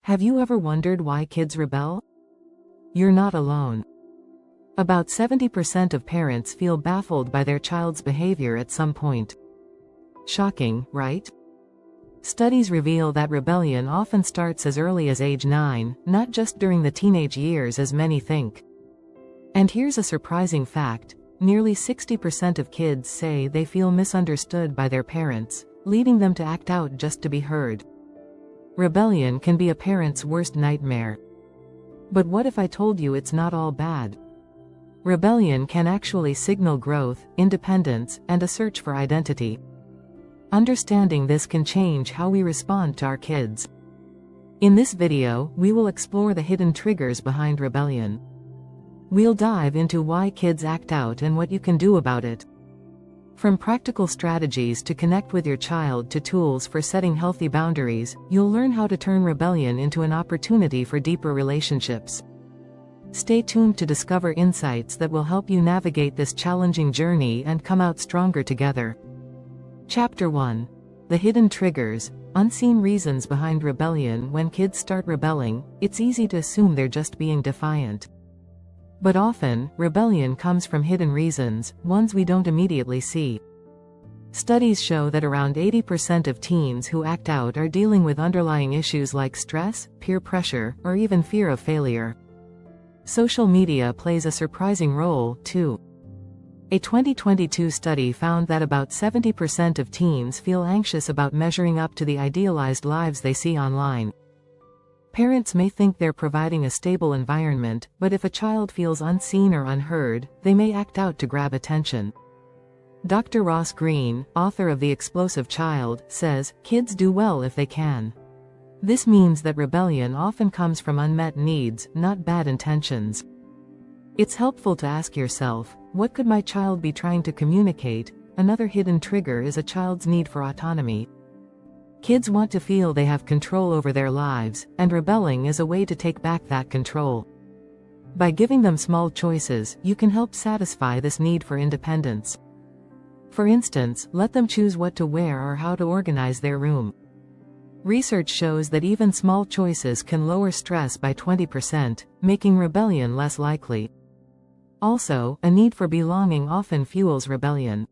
Have you ever wondered why kids rebel? You're not alone. About 70% of parents feel baffled by their child's behavior at some point. Shocking, right? Studies reveal that rebellion often starts as early as age 9, not just during the teenage years as many think. And here's a surprising fact: nearly 60% of kids say they feel misunderstood by their parents, leading them to act out just to be heard. Rebellion can be a parent's worst nightmare. But what if I told you it's not all bad? Rebellion can actually signal growth, independence, and a search for identity. Understanding this can change how we respond to our kids. In this video, we will explore the hidden triggers behind rebellion. We'll dive into why kids act out and what you can do about it. From practical strategies to connect with your child to tools for setting healthy boundaries, you'll learn how to turn rebellion into an opportunity for deeper relationships. Stay tuned to discover insights that will help you navigate this challenging journey and come out stronger together. Chapter 1. The Hidden Triggers, Unseen Reasons Behind Rebellion. When kids start rebelling, it's easy to assume they're just being defiant. But often, rebellion comes from hidden reasons, ones we don't immediately see. Studies show that around 80% of teens who act out are dealing with underlying issues like stress, peer pressure, or even fear of failure. Social media plays a surprising role, too. A 2022 study found that about 70% of teens feel anxious about measuring up to the idealized lives they see online. Parents may think they're providing a stable environment, but if a child feels unseen or unheard, they may act out to grab attention. Dr. Ross Greene, author of The Explosive Child, says, kids do well if they can. This means that rebellion often comes from unmet needs, not bad intentions. It's helpful to ask yourself, what could my child be trying to communicate? Another hidden trigger is a child's need for autonomy. Kids want to feel they have control over their lives, and rebelling is a way to take back that control. By giving them small choices, you can help satisfy this need for independence. For instance, let them choose what to wear or how to organize their room. Research shows that even small choices can lower stress by 20%, making rebellion less likely. Also, a need for belonging often fuels rebellion.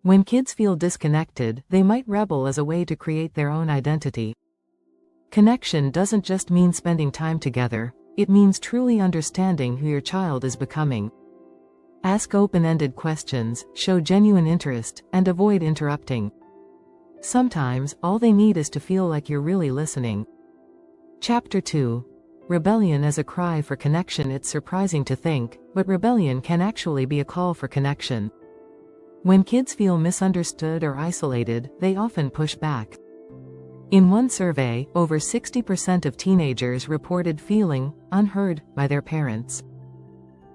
When kids feel disconnected, they might rebel as a way to create their own identity. Connection doesn't just mean spending time together, it means truly understanding who your child is becoming. Ask open-ended questions, show genuine interest, and avoid interrupting. Sometimes, all they need is to feel like you're really listening. Chapter 2. Rebellion as a cry for connection. It's surprising to think, but rebellion can actually be a call for connection. When kids feel misunderstood or isolated, they often push back. In one survey, over 60% of teenagers reported feeling unheard by their parents.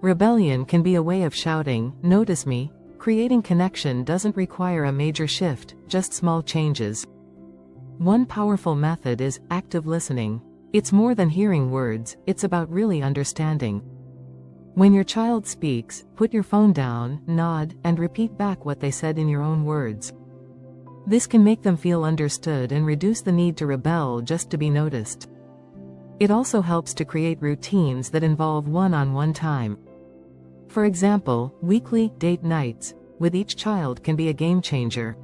Rebellion can be a way of shouting, "Notice me." Creating connection doesn't require a major shift, just small changes. One powerful method is active listening. It's more than hearing words, it's about really understanding. When your child speaks, put your phone down, nod, and repeat back what they said in your own words. This can make them feel understood and reduce the need to rebel just to be noticed. It also helps to create routines that involve one-on-one time. For example, weekly date nights with each child can be a game changer.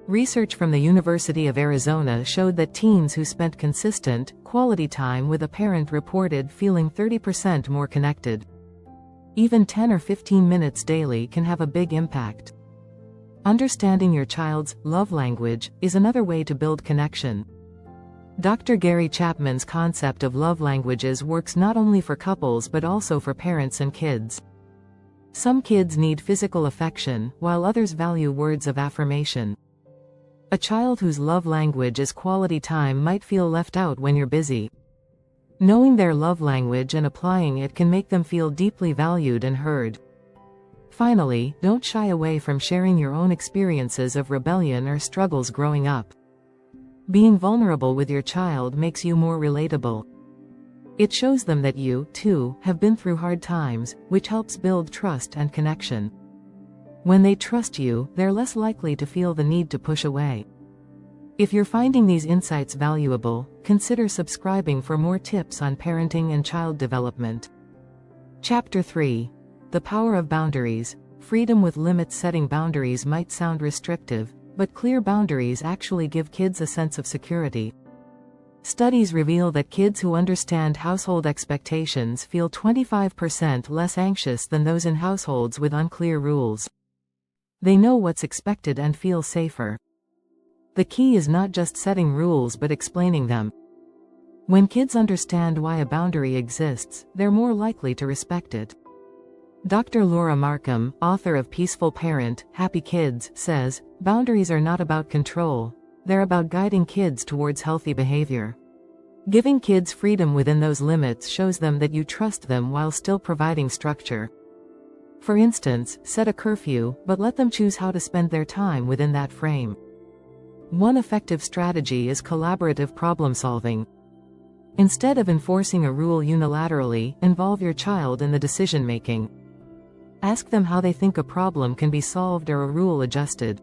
Research from the University of Arizona showed that teens who spent consistent, quality time with a parent reported feeling 30% more connected. Even 10 or 15 minutes daily can have a big impact. Understanding your child's love language is another way to build connection. Dr. Gary Chapman's concept of love languages works not only for couples but also for parents and kids. Some kids need physical affection, while others value words of affirmation. A child whose love language is quality time might feel left out when you're busy. Knowing their love language and applying it can make them feel deeply valued and heard. Finally, don't shy away from sharing your own experiences of rebellion or struggles growing up. Being vulnerable with your child makes you more relatable. It shows them that you, too, have been through hard times, which helps build trust and connection. When they trust you, they're less likely to feel the need to push away. If you're finding these insights valuable, consider subscribing for more tips on parenting and child development. Chapter 3. The Power of Boundaries. Freedom with limits. Setting boundaries might sound restrictive, but clear boundaries actually give kids a sense of security. Studies reveal that kids who understand household expectations feel 25% less anxious than those in households with unclear rules. They know what's expected and feel safer. The key is not just setting rules but explaining them. When kids understand why a boundary exists, they're more likely to respect it. Dr. Laura Markham, author of Peaceful Parent, Happy Kids, says, boundaries are not about control, they're about guiding kids towards healthy behavior. Giving kids freedom within those limits shows them that you trust them while still providing structure. For instance, set a curfew, but let them choose how to spend their time within that frame. One effective strategy is collaborative problem solving. Instead of enforcing a rule unilaterally, involve your child in the decision-making. Ask them how they think a problem can be solved or a rule adjusted.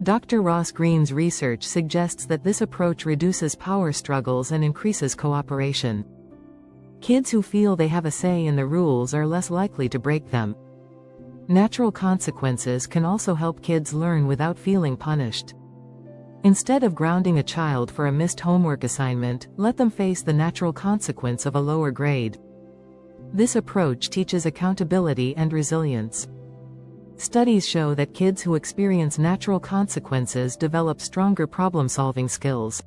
Dr. Ross Greene's research suggests that this approach reduces power struggles and increases cooperation. Kids who feel they have a say in the rules are less likely to break them. Natural consequences can also help kids learn without feeling punished. Instead of grounding a child for a missed homework assignment, let them face the natural consequence of a lower grade. This approach teaches accountability and resilience. Studies show that kids who experience natural consequences develop stronger problem-solving skills.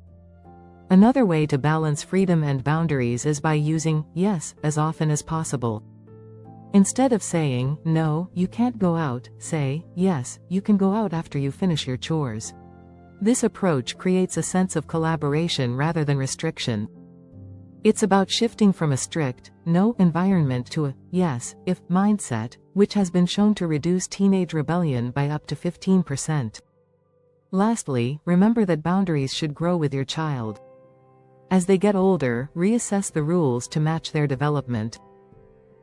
Another way to balance freedom and boundaries is by using yes as often as possible. Instead of saying, no, you can't go out, say, yes, you can go out after you finish your chores. This approach creates a sense of collaboration rather than restriction. It's about shifting from a strict, no environment to a yes, if mindset, which has been shown to reduce teenage rebellion by up to 15%. Lastly, remember that boundaries should grow with your child. As they get older, reassess the rules to match their development.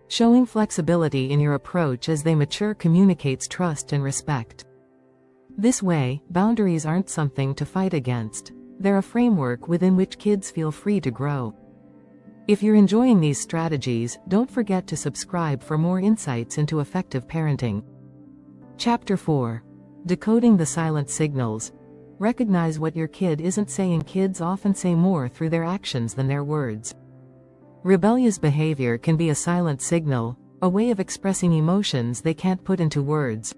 Showing flexibility in your approach as they mature communicates trust and respect. This way, boundaries aren't something to fight against. They're a framework within which kids feel free to grow. If you're enjoying these strategies, don't forget to subscribe for more insights into effective parenting. Chapter 4. Decoding the silent signals. Recognize what your kid isn't saying. Kids often say more through their actions than their words. Rebellious behavior can be a silent signal, a way of expressing emotions they can't put into words.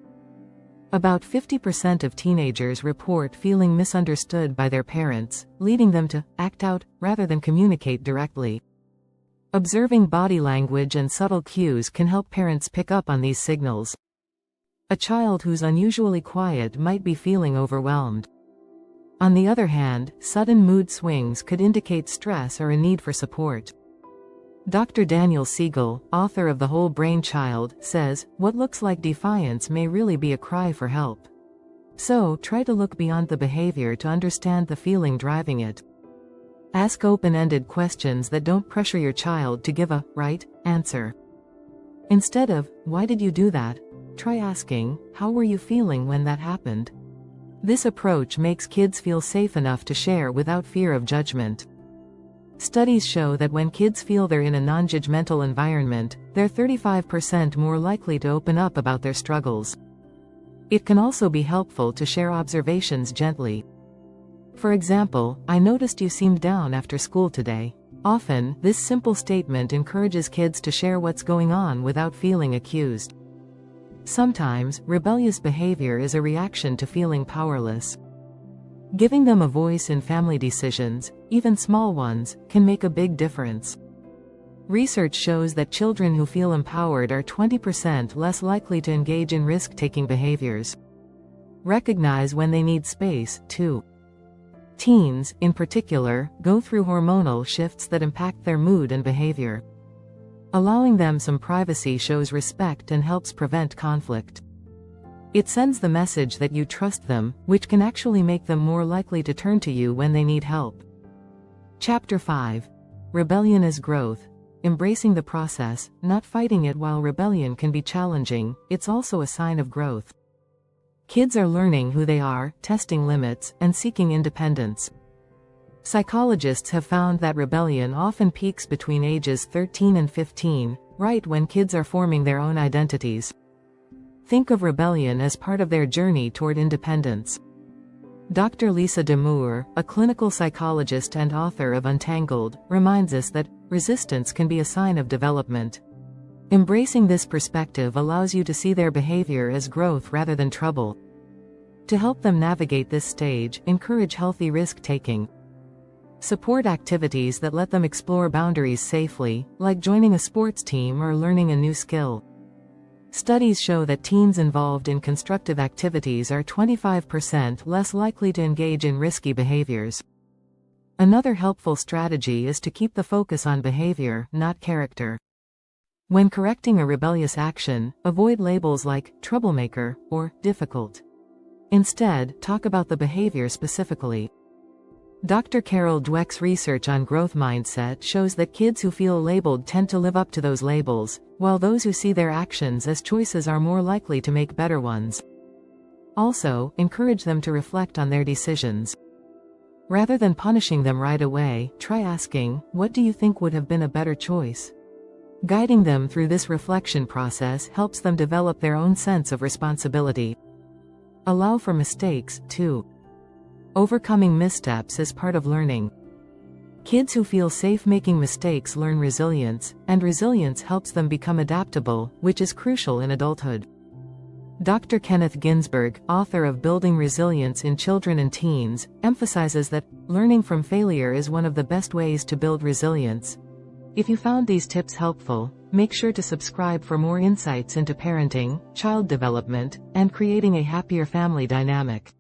About 50% of teenagers report feeling misunderstood by their parents, leading them to act out rather than communicate directly. Observing body language and subtle cues can help parents pick up on these signals. A child who's unusually quiet might be feeling overwhelmed. On the other hand, sudden mood swings could indicate stress or a need for support. Dr. Daniel Siegel, author of The Whole Brain Child, says, what looks like defiance may really be a cry for help. So, try to look beyond the behavior to understand the feeling driving it. Ask open-ended questions that don't pressure your child to give a right answer. Instead of, why did you do that? Try asking, how were you feeling when that happened? This approach makes kids feel safe enough to share without fear of judgment. Studies show that when kids feel they're in a non-judgmental environment, they're 35% more likely to open up about their struggles. It can also be helpful to share observations gently. For example, I noticed you seemed down after school today. Often, this simple statement encourages kids to share what's going on without feeling accused. Sometimes, rebellious behavior is a reaction to feeling powerless. Giving them a voice in family decisions, even small ones, can make a big difference. Research shows that children who feel empowered are 20% less likely to engage in risk-taking behaviors. Recognize when they need space, too. Teens, in particular, go through hormonal shifts that impact their mood and behavior. Allowing them some privacy shows respect and helps prevent conflict. It sends the message that you trust them, which can actually make them more likely to turn to you when they need help. Chapter 5. Rebellion as growth. Embracing the process, not fighting it. While rebellion can be challenging, it's also a sign of growth. Kids are learning who they are, testing limits, and seeking independence. Psychologists have found that rebellion often peaks between ages 13 and 15, right when kids are forming their own identities. Think of rebellion as part of their journey toward independence. Dr. Lisa Damour, a clinical psychologist and author of Untangled, reminds us that resistance can be a sign of development. Embracing this perspective allows you to see their behavior as growth rather than trouble. To help them navigate this stage, encourage healthy risk-taking. Support activities that let them explore boundaries safely, like joining a sports team or learning a new skill. Studies show that teens involved in constructive activities are 25% less likely to engage in risky behaviors. Another helpful strategy is to keep the focus on behavior, not character. When correcting a rebellious action, avoid labels like troublemaker or difficult. Instead, talk about the behavior specifically. Dr. Carol Dweck's research on growth mindset shows that kids who feel labeled tend to live up to those labels, while those who see their actions as choices are more likely to make better ones. Also, encourage them to reflect on their decisions. Rather than punishing them right away, try asking, "What do you think would have been a better choice?" Guiding them through this reflection process helps them develop their own sense of responsibility. Allow for mistakes, too. Overcoming missteps is part of learning. Kids who feel safe making mistakes learn resilience, and resilience helps them become adaptable, which is crucial in adulthood. Dr. Kenneth Ginsburg, author of Building Resilience in Children and Teens, emphasizes that learning from failure is one of the best ways to build resilience. If you found these tips helpful, make sure to subscribe for more insights into parenting, child development, and creating a happier family dynamic.